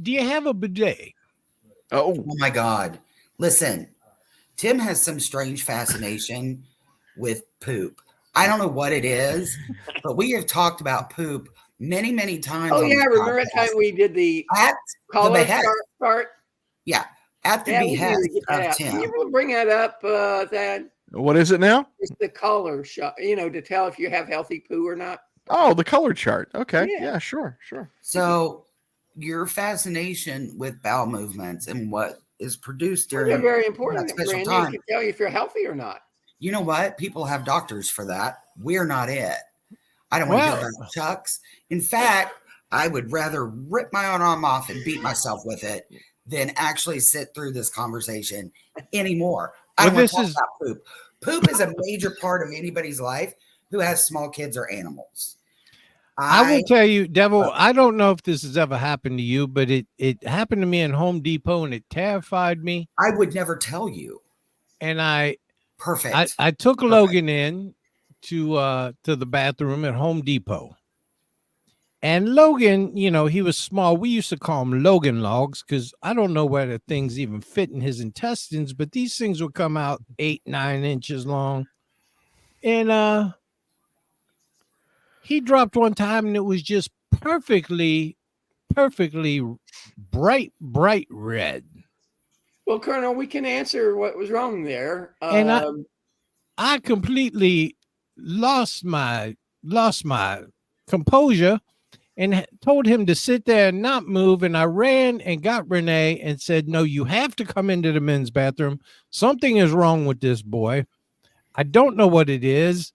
Do you have a bidet? Oh, Oh my God. Listen, Tim has some strange fascination with poop. I don't know what it is, but we have talked about poop many, many times Oh on yeah, this remember that podcast time we did the at the color behest. chart? Yeah, at the Yeah, we need to behest get that of out. Can Tim. you bring that up, that what is it now? it's the color shot, to tell if you have healthy poo or not? Oh, the color chart. Okay. Yeah. Yeah, sure, sure. So, your fascination with bowel movements and what is produced Well, they're during very that important, special Randy. It time. can tell you if you're healthy or not. You know what? People have doctors for that. We're not it. I don't want to hear Well, about chucks. In fact, I would rather rip my own arm off and beat myself with it than actually sit through this conversation anymore. I Well, don't want this to talk is about poop. Poop is a major part of anybody's life who has small kids or animals. I will tell you, Devil, Oh. I don't know if this has ever happened to you, but it happened to me in Home Depot and it terrified me. I would never tell you. And I Perfect. took Logan in to the bathroom at Home Depot. And Logan, he was small. We used to call him Logan logs because I don't know whether things even fit in his intestines, but these things would come out 8-9 inches long. And he dropped one time and it was just perfectly bright red. Well, Colonel, we can answer what was wrong there. And I completely lost my composure and told him to sit there and not move. And I ran and got Renee and said, no, you have to come into the men's bathroom. Something is wrong with this boy. I don't know what it is,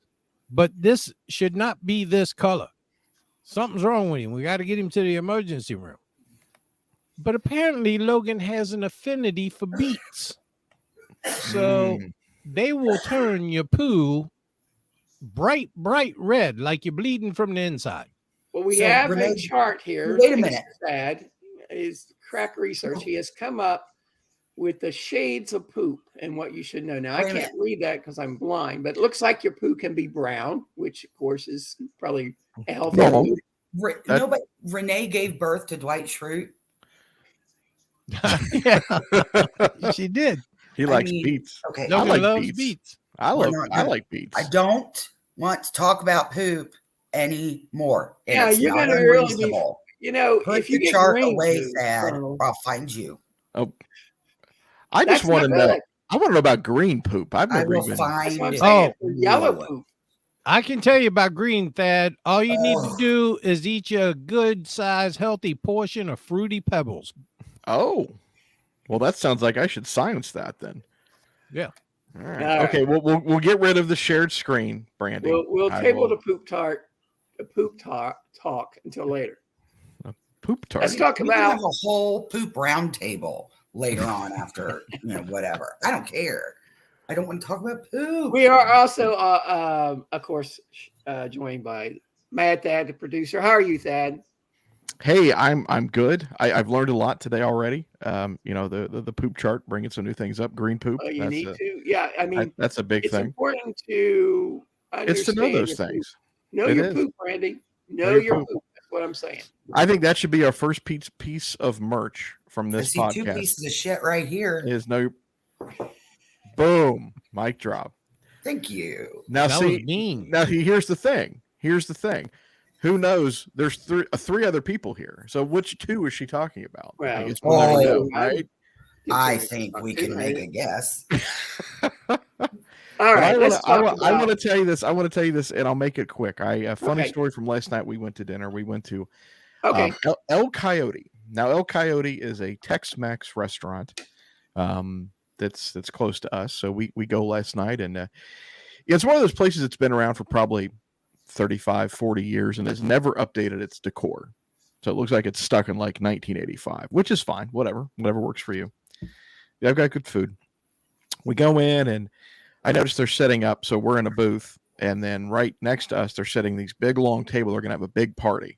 but this should not be this color. Something's wrong with him. We got to get him to the emergency room. But apparently Logan has an affinity for beets. So they will turn your poo bright red, like you're bleeding from the inside. Well, we So, have Renee, a chart here. wait a minute. Sad is crack research. He has come up with the shades of poop and what you should know. Now, I Wait a can't read that because I'm blind, but it looks like your poo can be brown, which, of course, is probably a healthy No. food. Nobody. Renee gave birth to Dwight Schrute. Yeah, she did. He likes mean, beets. Okay, Logan like loves beets. beets. I We're love not I gonna- like beets. I don't want to talk about poop anymore. And Yeah, it's you're not gonna really be, unreasonable. if Put you the get chart green away, food, Thad, Colonel, or I'll find you. I just that's want to not know. good. I want to know about green poop. I've I never will even. That's what I'm find saying. Oh. For yellow you. poop. I can tell you about green, Thad. All you need to Ugh. do is eat a good size, healthy portion of Fruity Pebbles. Oh, well, that sounds like I should silence that then. Yeah. All right. All right. Okay. We'll get rid of the shared screen, Brandy. We'll I table will- the poop talk until later. poop tart. Let's talk We can about have a whole poop round table later on after whatever. I don't care. I don't want to talk about poop. We are also, of course, joined by Mad Thad, the producer. How are you, Thad? Hey, I'm good. I've learned a lot today already. The poop chart, bringing some new things up. Green poop. You that's need a, to. Yeah, I mean, that's a big it's thing. important to It's to know understand those your poop. things. Know It your is. poop, Randy. Know Know your your poop. poop. That's what I'm saying. I think that should be our first piece of merch from I this see two podcast. pieces of shit right here. Is no. Boom, mic drop. Thank you. Now That see, was mean. now here's the thing. Who knows? There's three other people here. So which two is she talking about? Well, I guess we'll never know, Oh, right? I think we can make a guess. All right, But let's talk about. I want to tell you this. And I'll make it quick. A funny Okay. story from last night. We went to dinner. We went to Okay, El Coyote. Now, El Coyote is a Tex-Mex restaurant that's close to us. So we go last night, and it's one of those places that's been around for probably 35, 40 years and has never updated its decor. So it looks like it's stuck in like 1985, which is fine. Whatever works for you. Yeah, I've got good food. We go in, and I noticed they're setting up. So we're in a booth, and then right next to us, they're setting these big long table. They're going to have a big party.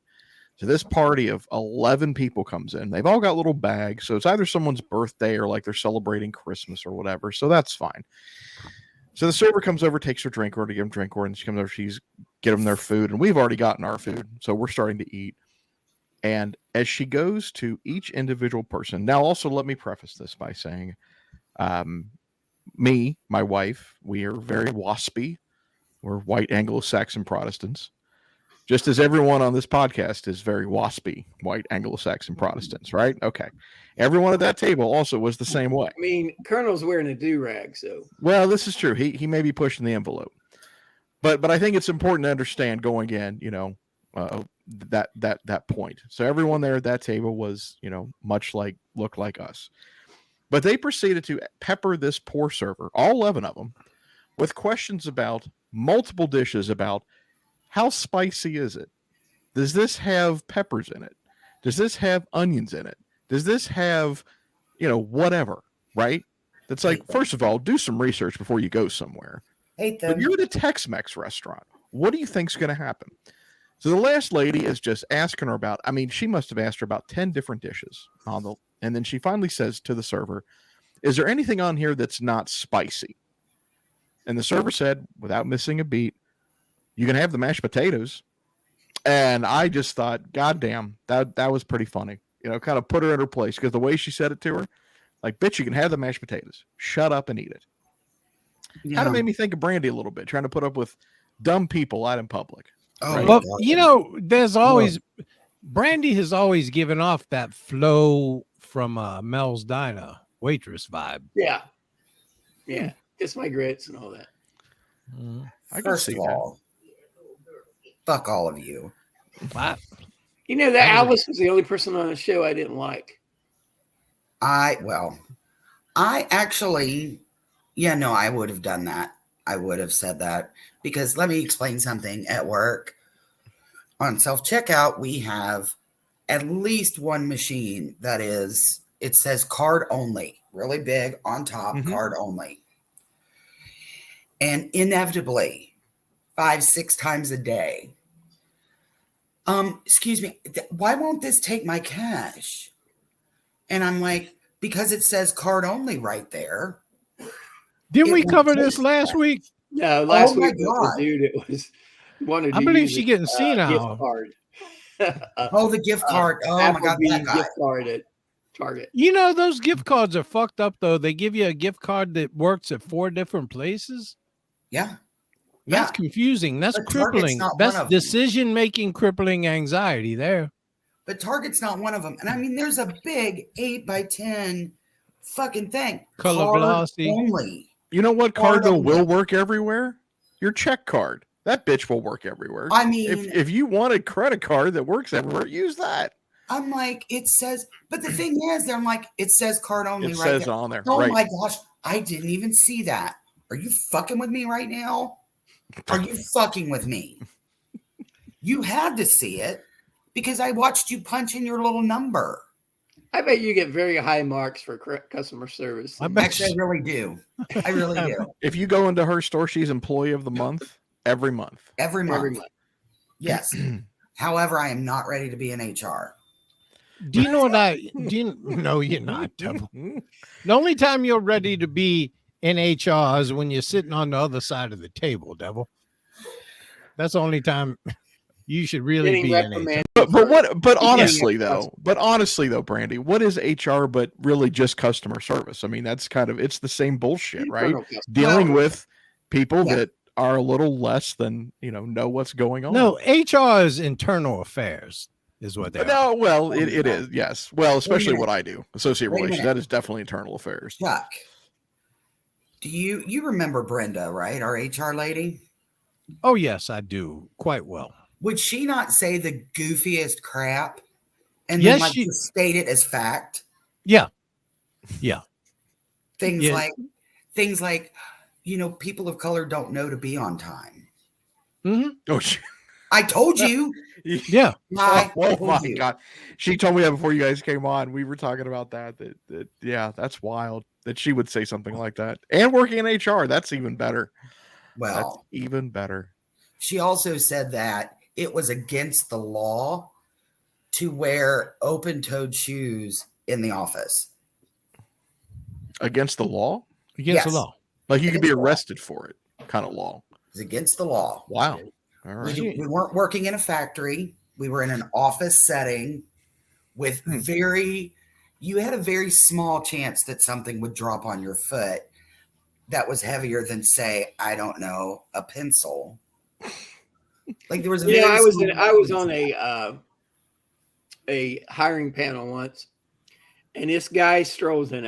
So this party of 11 people comes in. They've all got little bags. So it's either someone's birthday or like they're celebrating Christmas or whatever. So that's fine. So the server comes over, takes her drink order to give them drink order, and she comes over, she's get them their food, and we've already gotten our food. So we're starting to eat. And as she goes to each individual person, now also let me preface this by saying, me, my wife, we are very waspy. We're white Anglo-Saxon Protestants, just as everyone on this podcast is very waspy, white Anglo-Saxon Protestants, right? Okay. Everyone at that table also was the same way. I mean, Colonel's wearing a do-rag, so. Well, this is true. He may be pushing the envelope, but I think it's important to understand going in, that point. So everyone there at that table was, looked like us, but they proceeded to pepper this poor server, all 11 of them, with questions about multiple dishes about how spicy is it? Does this have peppers in it? Does this have onions in it? Does this have, whatever, right? That's like, first of all, do some research before you go somewhere. Hate But them. you're at a Tex-Mex restaurant. What do you think's going to happen? So the last lady is just asking her about, she must have asked her about 10 different dishes and then she finally says to the server, is there anything on here that's not spicy? And the server said, without missing a beat, you can have the mashed potatoes. And I just thought, God damn, that was pretty funny. Kind of put her in her place, because the way she said it to her, like, bitch, you can have the mashed potatoes. Shut up and eat it. Yeah. Kind of made me think of Brandy a little bit, trying to put up with dumb people out in public. Oh, Right. my But God. there's always Brandy has always given off that flow from Mel's Diner waitress vibe. Yeah. Yeah. Kiss my grits and all that. I can First see of that. all, fuck all of you. Wow. You know, that Alice was the only person on the show I didn't like. I actually, I would have done that. I would have said that, because let me explain something. At work, on self-checkout, we have at least one machine that it says card only, really big on top, Mhm. card only. And inevitably, 5-6 times a day, excuse me, why won't this take my cash? And I'm like, because it says card only right there. Didn't It we won't cover take this last that. week? No, last my week was God. the dude that was wanted I to believe use she a, getting gift senile. card. Oh, the gift card. Oh my God, that Applebee's guy. gift card at Target. Those gift cards are fucked up though. They give you a gift card that works at 4 different places. Yeah. That's Yeah. crippling. That's But Target's crippling. not one That's of them. decision-making crippling anxiety there. But Target's not one of them. And I mean, there's a big 8x10 fucking thing. Color Card glossy. only. You know what Card card though only. will work everywhere? Your check card. That bitch will work everywhere. I mean, if you want a credit card that works everywhere, use that. I'm like, it says, but the thing is, I'm like, it says card only It right says there. on there. Oh right. my gosh, I didn't even see that. Are you fucking with me right now? Are you fucking with me? You had to see it because I watched you punch in your little number. I bet you get very high marks for customer service. I bet Actually, I really do. I really do. If you go into her store, she's employee of the month every month. Every month. every month. Yes. However, I am not ready to be in HR. Do you know what no, you're not. Devil. The only time you're ready to be in HR is when you're sitting on the other side of the table, Devil. That's the only time you should really Getting be in HR. reprimanded. But Yeah. honestly though, Brandy, what is HR but really just customer service? I mean, that's it's the same bullshit, right? Internal customer. Dealing Well, with people yeah. that are a little less than, know what's going on. No, HR is internal affairs, is what they are. No, well, Wait a it minute. is, yes. Well, especially minute. what I do, associate Wait a relations. minute. That is definitely internal affairs. Chuck, do you remember Brenda, right? Our HR lady? Oh, yes, I do quite well. Would she not say the goofiest crap and Yes, then she- just state it as fact? Yeah. Yeah. Things Yeah. like, people of color don't know to be on time. Hmm. Oh, I told you. Yeah. I oh told my you. God. She told me that before you guys came on. We were talking about that yeah, that's wild that she would say something like that. And working in HR, that's even better. That's Well, even better. she also said that it was against the law to wear open-toed shoes in the office. Against the law? Against the Yes. law. Like you could be Against the law. arrested for it, kind of law. It's against the law. Wow. All right. We weren't working in a factory. We were in an office setting. with you had a very small chance that something would drop on your foot that was heavier than, say, I don't know, a pencil. Like there was a Yeah, very I was small on chance. a hiring panel once, and this guy strolls in.